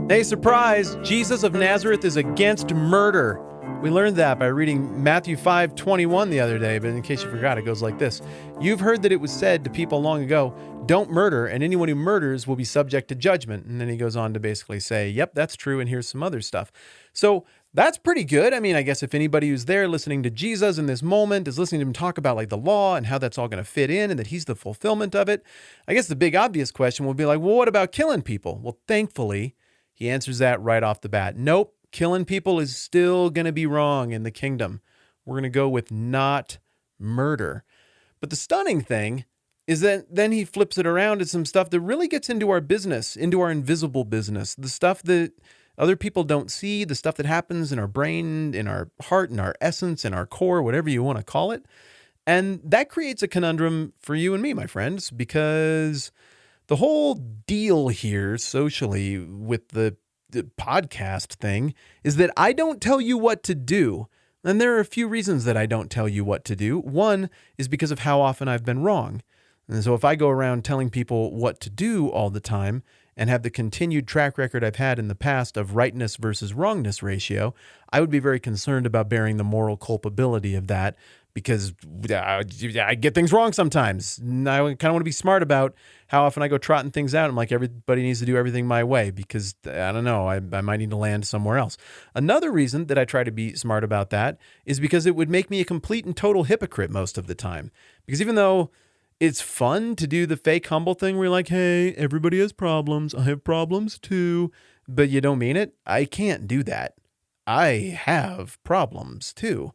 Hey, surprise! Jesus of Nazareth is against murder. We learned that by reading Matthew 5:21 the other day, but in case you forgot, it goes like this. You've heard that it was said to people long ago, don't murder, and anyone who murders will be subject to judgment. And then he goes on to basically say, yep, that's true, and here's some other stuff. So that's pretty good. I mean, I guess if anybody who's there listening to Jesus in this moment is listening to him talk about like the law and how that's all going to fit in and that he's the fulfillment of it, I guess the big obvious question will be like, well, what about killing people? Well, thankfully, he answers that right off the bat. Nope, killing people is still going to be wrong in the kingdom. We're going to go with not murder. But the stunning thing is that then he flips it around to some stuff that really gets into our business, into our invisible business, the stuff that other people don't see, the stuff that happens in our brain, in our heart, in our essence, in our core, whatever you want to call it. And that creates a conundrum for you and me, my friends, because the whole deal here socially with the podcast thing is that I don't tell you what to do. And there are a few reasons that I don't tell you what to do. One is because of how often I've been wrong. And so if I go around telling people what to do all the time and have the continued track record I've had in the past of rightness versus wrongness ratio, I would be very concerned about bearing the moral culpability of that because I get things wrong sometimes. And I kind of want to be smart about how often I go trotting things out. I'm like, everybody needs to do everything my way because I don't know, I might need to land somewhere else. Another reason that I try to be smart about that is because it would make me a complete and total hypocrite most of the time. Because even though it's fun to do the fake humble thing where you're like, hey, everybody has problems. I have problems too, but you don't mean it. I can't do that. I have problems too.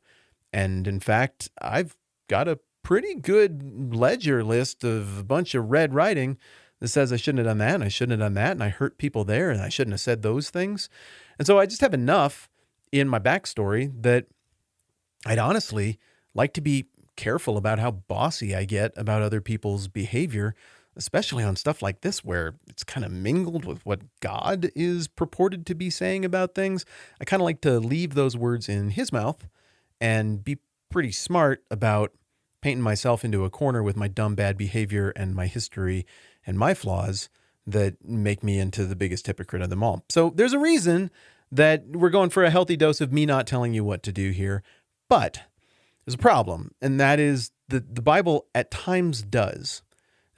And in fact, I've got a pretty good ledger list of a bunch of red writing that says I shouldn't have done that and I shouldn't have done that and I hurt people there and I shouldn't have said those things. And so I just have enough in my backstory that I'd honestly like to be careful about how bossy I get about other people's behavior, especially on stuff like this where it's kind of mingled with what God is purported to be saying about things. I kind of like to leave those words in his mouth and be pretty smart about painting myself into a corner with my dumb, bad behavior and my history and my flaws that make me into the biggest hypocrite of them all. So there's a reason that we're going for a healthy dose of me not telling you what to do here. But there's a problem, and that is that the Bible at times does.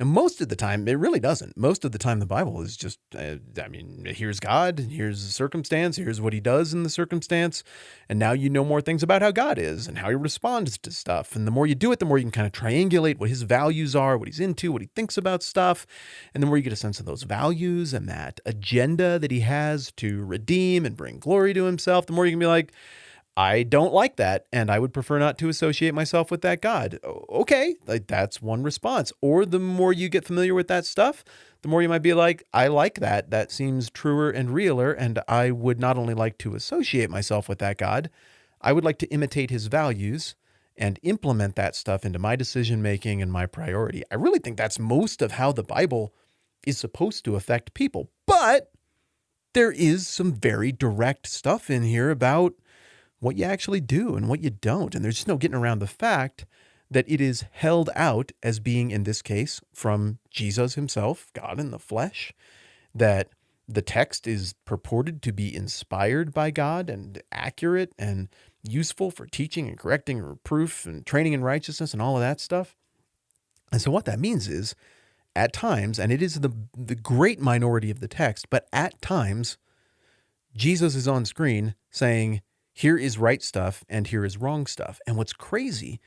And most of the time, it really doesn't. Most of the time, the Bible is just, here's God, here's the circumstance, here's what he does in the circumstance. And now you know more things about how God is and how he responds to stuff. And the more you do it, the more you can kind of triangulate what his values are, what he's into, what he thinks about stuff. And the more you get a sense of those values and that agenda that he has to redeem and bring glory to himself, the more you can be like, I don't like that, and I would prefer not to associate myself with that God. Okay, like that's one response. Or the more you get familiar with that stuff, the more you might be like, I like that. That seems truer and realer, and I would not only like to associate myself with that God, I would like to imitate his values and implement that stuff into my decision-making and my priority. I really think that's most of how the Bible is supposed to affect people. But there is some very direct stuff in here about what you actually do and what you don't. And there's just no getting around the fact that it is held out as being, in this case, from Jesus himself, God in the flesh, that the text is purported to be inspired by God and accurate and useful for teaching and correcting and reproof and training in righteousness and all of that stuff. And so what that means is, at times, and it is the great minority of the text, but at times, Jesus is on screen saying, here is right stuff and here is wrong stuff. And what's crazy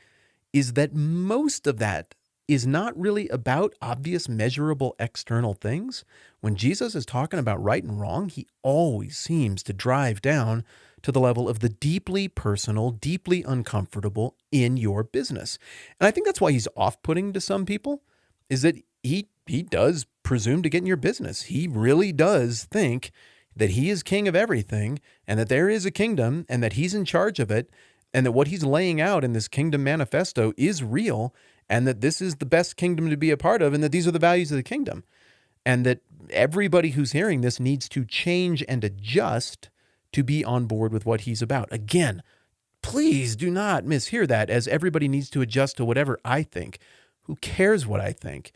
is that most of that is not really about obvious, measurable external things. When Jesus is talking about right and wrong, he always seems to drive down to the level of the deeply personal, deeply uncomfortable in your business. And I think that's why he's off-putting to some people, is that he does presume to get in your business. He really does think that he is king of everything and that there is a kingdom and that he's in charge of it and that what he's laying out in this kingdom manifesto is real and that this is the best kingdom to be a part of and that these are the values of the kingdom and that everybody who's hearing this needs to change and adjust to be on board with what he's about. Again, please do not mishear that as everybody needs to adjust to whatever I think. Who cares what I think?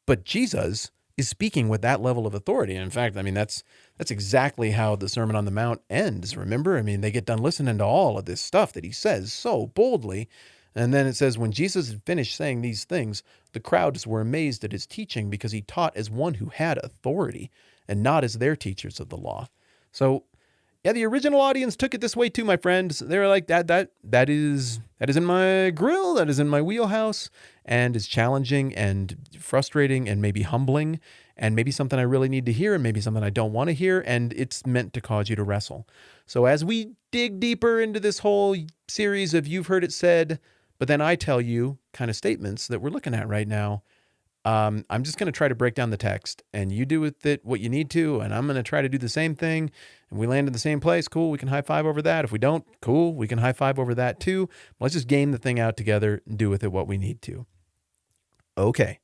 But Jesus is speaking with that level of authority. And in fact, I mean, that's exactly how the Sermon on the Mount ends. Remember? I mean, they get done listening to all of this stuff that he says so boldly. And then it says, when Jesus had finished saying these things, the crowds were amazed at his teaching because he taught as one who had authority and not as their teachers of the law. So, yeah, the original audience took it this way too, my friends. They were like, that is in my grill, that is in my wheelhouse, and is challenging and frustrating and maybe humbling, and maybe something I really need to hear, and maybe something I don't want to hear, and it's meant to cause you to wrestle. So as we dig deeper into this whole series of You've Heard It Said, but then I tell you kind of statements that we're looking at right now, I'm just going to try to break down the text, and you do with it what you need to, and I'm going to try to do the same thing, and we land in the same place. Cool, we can high five over that. If we don't, cool, we can high five over that too. Let's just game the thing out together and do with it what we need to. Okay,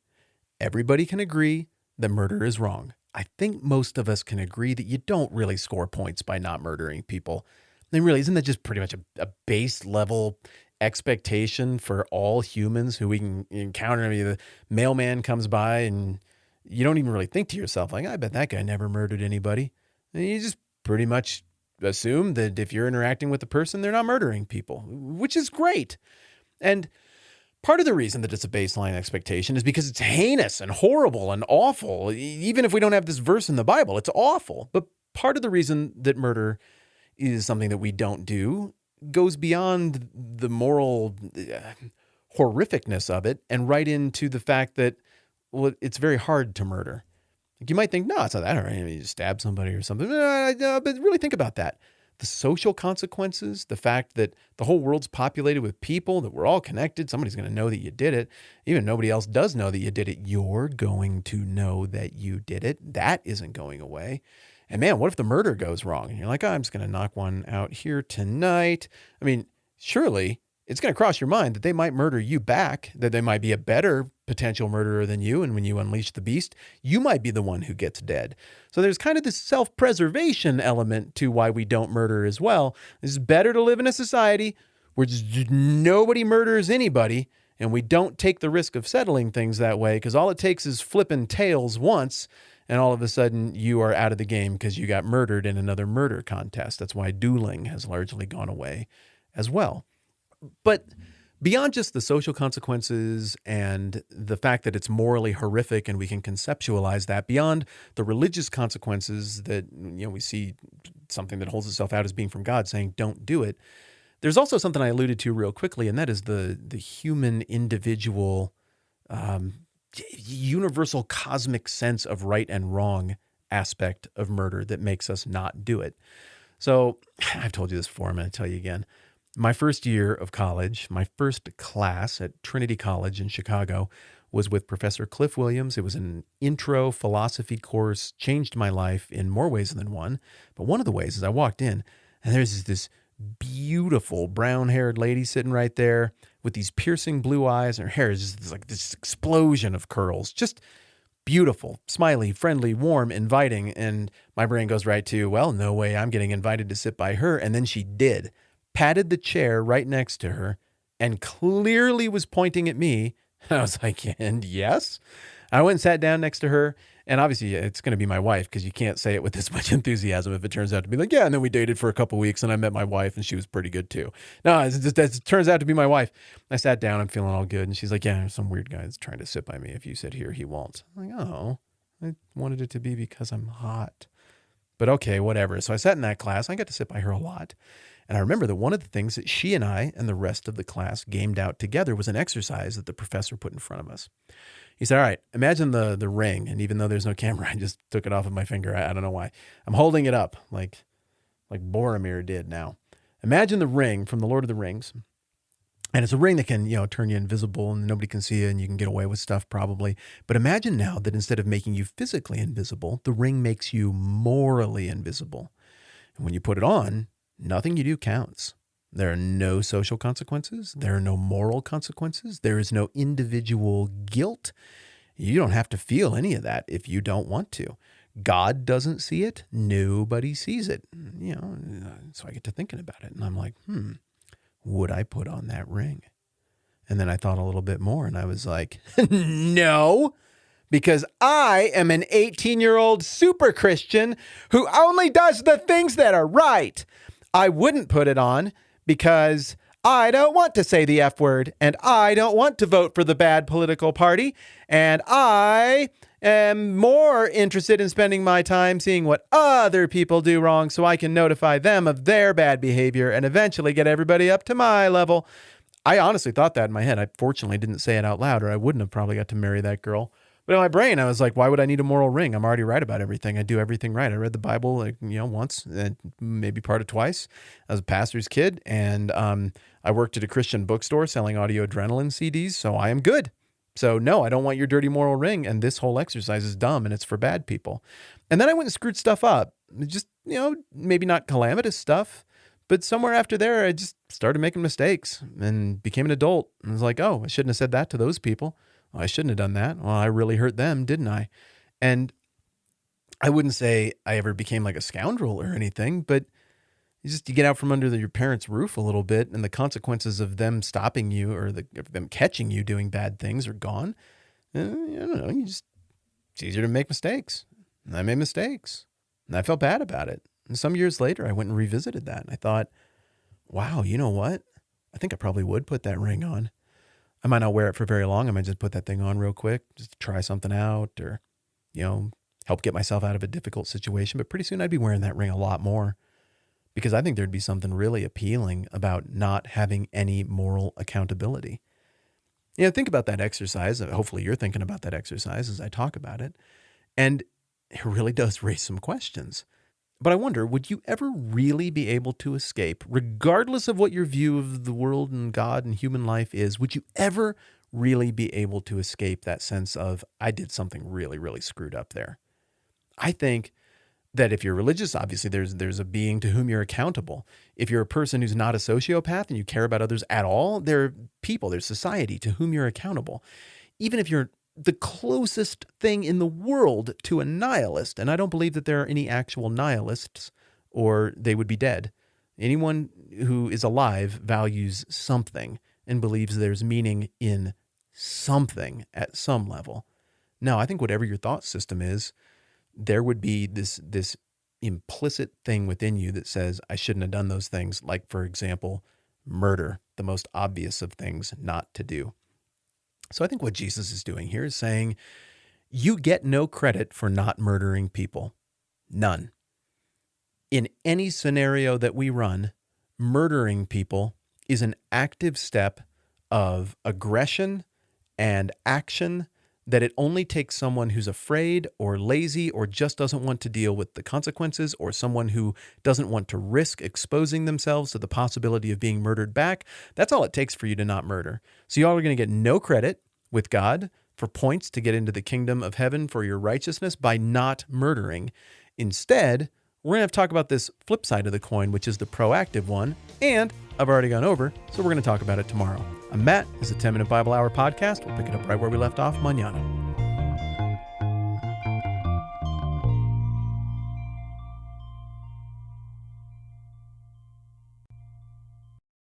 everybody can agree that murder is wrong. I think most of us can agree that you don't really score points by not murdering people. I mean, really, isn't that just pretty much a base level expectation for all humans who we can encounter? I mean, the mailman comes by and you don't even really think to yourself, like, I bet that guy never murdered anybody. And you just pretty much assume that if you're interacting with a person, they're not murdering people, which is great. And part of the reason that it's a baseline expectation is because it's heinous and horrible and awful. Even if we don't have this verse in the Bible, it's awful. But part of the reason that murder is something that we don't do goes beyond the moral horrificness of it and right into the fact that, well, it's very hard to murder. Like, you might think, no, it's not that hard. I mean, you just stab somebody or something. But really think about that. The social consequences, the fact that the whole world's populated with people, that we're all connected. Somebody's going to know that you did it. Even if nobody else does know that you did it, you're going to know that you did it. That isn't going away. And man, what if the murder goes wrong? And you're like, oh, I'm just going to knock one out here tonight. I mean, surely it's going to cross your mind that they might murder you back, that they might be a better potential murderer than you. And when you unleash the beast, you might be the one who gets dead. So there's kind of this self-preservation element to why we don't murder as well. It's better to live in a society where just nobody murders anybody, and we don't take the risk of settling things that way, because all it takes is flipping tails once, and all of a sudden you are out of the game because you got murdered in another murder contest. That's why dueling has largely gone away as well. But beyond just the social consequences and the fact that it's morally horrific and we can conceptualize that, beyond the religious consequences that, you know, we see something that holds itself out as being from God saying don't do it, there's also something I alluded to real quickly, and that is the human individual universal cosmic sense of right and wrong aspect of murder that makes us not do it. So I've told you this before, I'm going to tell you again. My first year of college, my first class at Trinity College in Chicago was with Professor Cliff Williams. It was an intro philosophy course, changed my life in more ways than one. But one of the ways is I walked in and there's this beautiful brown-haired lady sitting right there with these piercing blue eyes. Her hair is just like this explosion of curls, just beautiful, smiley, friendly, warm, inviting. And my brain goes right to, well, no way I'm getting invited to sit by her. And then she did, patted the chair right next to her and clearly was pointing at me. And I was like, and yes. I went and sat down next to her. And obviously it's going to be my wife, because you can't say it with this much enthusiasm if it turns out to be like, yeah, and then we dated for a couple of weeks and I met my wife and she was pretty good too. No, it turns out to be my wife. I sat down, I'm feeling all good. And she's like, yeah, there's some weird guy that's trying to sit by me. If you sit here, he won't. I'm like, oh, I wanted it to be because I'm hot. But okay, whatever. So I sat in that class. I got to sit by her a lot. And I remember that one of the things that she and I and the rest of the class gamed out together was an exercise that the professor put in front of us. He said, all right, imagine the ring. And even though there's no camera, I just took it off of my finger. I don't know why. I'm holding it up like Boromir did now. Imagine the ring from the Lord of the Rings. And it's a ring that can, turn you invisible and nobody can see you and you can get away with stuff probably. But imagine now that instead of making you physically invisible, the ring makes you morally invisible. And when you put it on, nothing you do counts. There are no social consequences. There are no moral consequences. There is no individual guilt. You don't have to feel any of that if you don't want to. God doesn't see it. Nobody sees it. So I get to thinking about it and I'm like, would I put on that ring? And then I thought a little bit more and I was like, no, because I am an 18-year-old super Christian who only does the things that are right. I wouldn't put it on because I don't want to say the F word, and I don't want to vote for the bad political party, and I am more interested in spending my time seeing what other people do wrong so I can notify them of their bad behavior and eventually get everybody up to my level. I honestly thought that in my head. I fortunately didn't say it out loud, or I wouldn't have probably got to marry that girl. But in my brain, I was like, why would I need a moral ring? I'm already right about everything. I do everything right. I read the Bible, once, and maybe part of twice. I was a pastor's kid, and I worked at a Christian bookstore selling audio adrenaline CDs, so I am good. So no, I don't want your dirty moral ring, and this whole exercise is dumb, and it's for bad people. And then I went and screwed stuff up. Just, maybe not calamitous stuff, but somewhere after there, I just started making mistakes and became an adult. And I was like, oh, I shouldn't have said that to those people. Well, I shouldn't have done that. Well, I really hurt them, didn't I? And I wouldn't say I ever became like a scoundrel or anything, but you get out from under your parents' roof a little bit, and the consequences of them stopping you or of them catching you doing bad things are gone. I don't know. It's easier to make mistakes. And I made mistakes, and I felt bad about it. And some years later, I went and revisited that, and I thought, wow, you know what? I think I probably would put that ring on. I might not wear it for very long. I might just put that thing on real quick, just to try something out or, help get myself out of a difficult situation. But pretty soon I'd be wearing that ring a lot more because I think there'd be something really appealing about not having any moral accountability. Think about that exercise. Hopefully you're thinking about that exercise as I talk about it. And it really does raise some questions. But I wonder, would you ever really be able to escape, regardless of what your view of the world and God and human life is, would you ever really be able to escape that sense of, I did something really, really screwed up there? I think that if you're religious, obviously there's a being to whom you're accountable. If you're a person who's not a sociopath and you care about others at all, there are people, there's society to whom you're accountable. Even if you're the closest thing in the world to a nihilist, and I don't believe that there are any actual nihilists, or they would be dead. Anyone who is alive values something and believes there's meaning in something at some level. Now, I think whatever your thought system is, there would be this implicit thing within you that says, I shouldn't have done those things. Like, for example, murder, the most obvious of things not to do. So I think what Jesus is doing here is saying, you get no credit for not murdering people. None. In any scenario that we run, murdering people is an active step of aggression and action that it only takes someone who's afraid or lazy or just doesn't want to deal with the consequences, or someone who doesn't want to risk exposing themselves to the possibility of being murdered back. That's all it takes for you to not murder. So y'all are going to get no credit with God for points to get into the kingdom of heaven for your righteousness by not murdering. Instead, we're going to have to talk about this flip side of the coin, which is the proactive one, and I've already gone over, so we're going to talk about it tomorrow. I'm Matt. This is a 10-Minute Bible Hour podcast. We'll pick it up right where we left off mañana.